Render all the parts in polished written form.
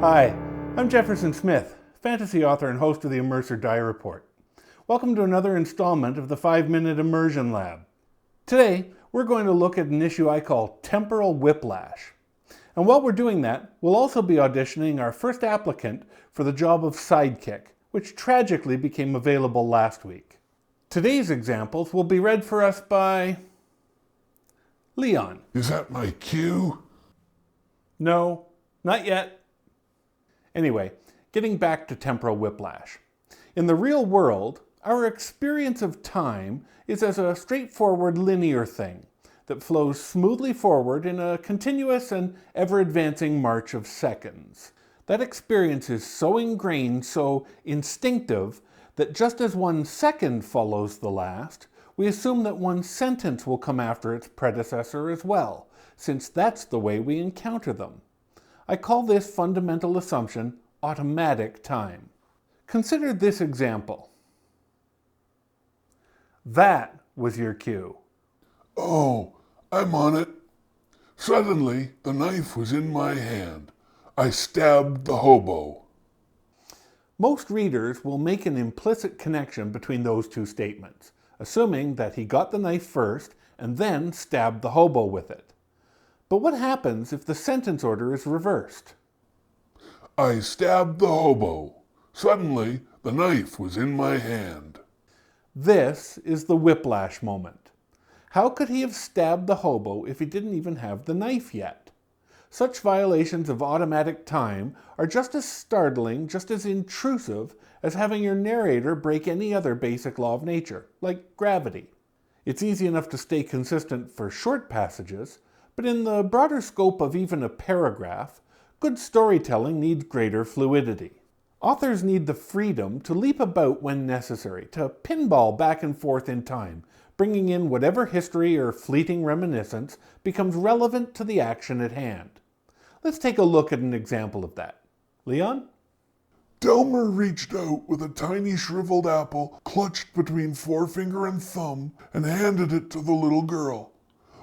Hi, I'm Jefferson Smith, fantasy author and host of the Immersive Die Report. Welcome to another installment of the 5-Minute Immersion Lab. Today, we're going to look at an issue I call Temporal Whiplash. And while we're doing that, we'll also be auditioning our first applicant for the job of sidekick, which tragically became available last week. Today's examples will be read for us by Leon. Is that my cue? No, not yet. Anyway, getting back to temporal whiplash. In the real world, our experience of time is as a straightforward linear thing that flows smoothly forward in a continuous and ever-advancing march of seconds. That experience is so ingrained, so instinctive, that just as one second follows the last, we assume that one sentence will come after its predecessor as well, since that's the way we encounter them. I call this fundamental assumption automatic time. Consider this example. That was your cue. Oh, I'm on it. Suddenly, the knife was in my hand. I stabbed the hobo. Most readers will make an implicit connection between those two statements, assuming that he got the knife first and then stabbed the hobo with it. But what happens if the sentence order is reversed? I stabbed the hobo. Suddenly, the knife was in my hand. This is the whiplash moment. How could he have stabbed the hobo if he didn't even have the knife yet? Such violations of automatic time are just as startling, just as intrusive as having your narrator break any other basic law of nature, like gravity. It's easy enough to stay consistent for short passages, but in the broader scope of even a paragraph, good storytelling needs greater fluidity. Authors need the freedom to leap about when necessary, to pinball back and forth in time, bringing in whatever history or fleeting reminiscence becomes relevant to the action at hand. Let's take a look at an example of that. Leon? Delmer reached out with a tiny shriveled apple clutched between forefinger and thumb and handed it to the little girl.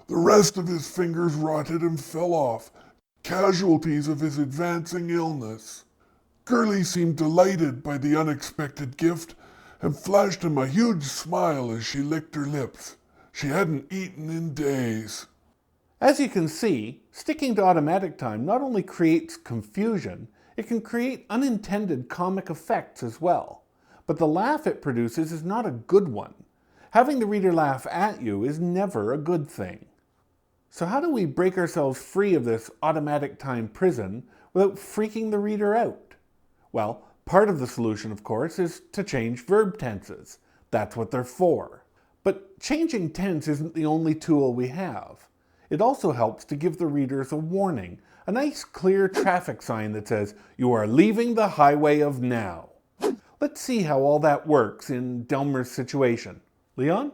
The rest of his fingers rotted and fell off, casualties of his advancing illness. Girlie seemed delighted by the unexpected gift and flashed him a huge smile as she licked her lips. She hadn't eaten in days. As you can see, sticking to automatic time not only creates confusion, it can create unintended comic effects as well. But the laugh it produces is not a good one. Having the reader laugh at you is never a good thing. So how do we break ourselves free of this automatic time prison without freaking the reader out? Well, part of the solution, of course, is to change verb tenses. That's what they're for. But changing tense isn't the only tool we have. It also helps to give the readers a warning, a nice clear traffic sign that says, "You are leaving the highway of now." Let's see how all that works in Delmer's situation. Leon?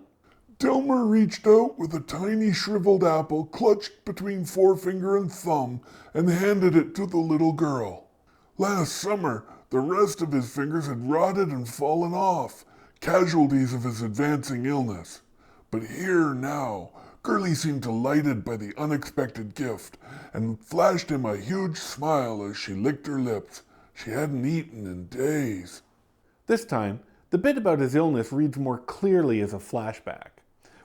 Delmer reached out with a tiny shriveled apple clutched between forefinger and thumb and handed it to the little girl. Last summer, the rest of his fingers had rotted and fallen off, casualties of his advancing illness. But here now, Girlie seemed delighted by the unexpected gift and flashed him a huge smile as she licked her lips. She hadn't eaten in days. This time, the bit about his illness reads more clearly as a flashback.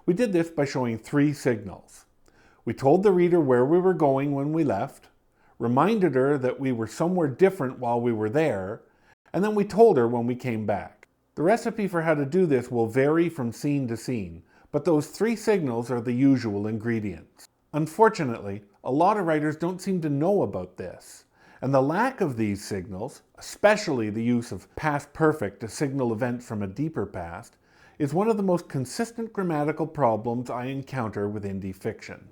We did this by showing 3 signals. We told the reader where we were going when we left, reminded her that we were somewhere different while we were there, and then we told her when we came back. The recipe for how to do this will vary from scene to scene, but those 3 signals are the usual ingredients. Unfortunately, a lot of writers don't seem to know about this, and the lack of these signals, especially the use of past perfect to signal events from a deeper past, is one of the most consistent grammatical problems I encounter with indie fiction.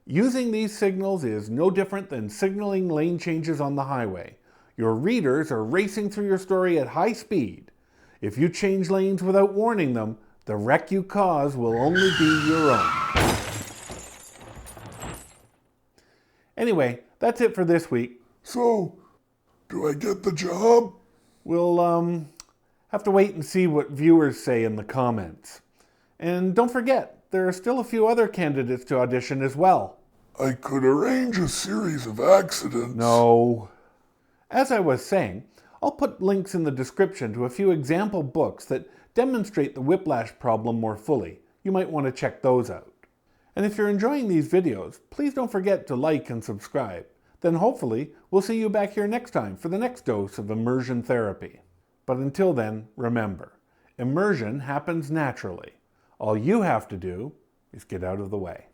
Using these signals is no different than signaling lane changes on the highway. Your readers are racing through your story at high speed. If you change lanes without warning them, the wreck you cause will only be your own. Anyway, that's it for this week. So, do I get the job? We'll have to wait and see what viewers say in the comments. And don't forget, there are still a few other candidates to audition as well. I could arrange a series of accidents. No. As I was saying, I'll put links in the description to a few example books that demonstrate the whiplash problem more fully. You might want to check those out. And if you're enjoying these videos, please don't forget to like and subscribe. Then hopefully we'll see you back here next time for the next dose of immersion therapy. But until then, remember, immersion happens naturally. All you have to do is get out of the way.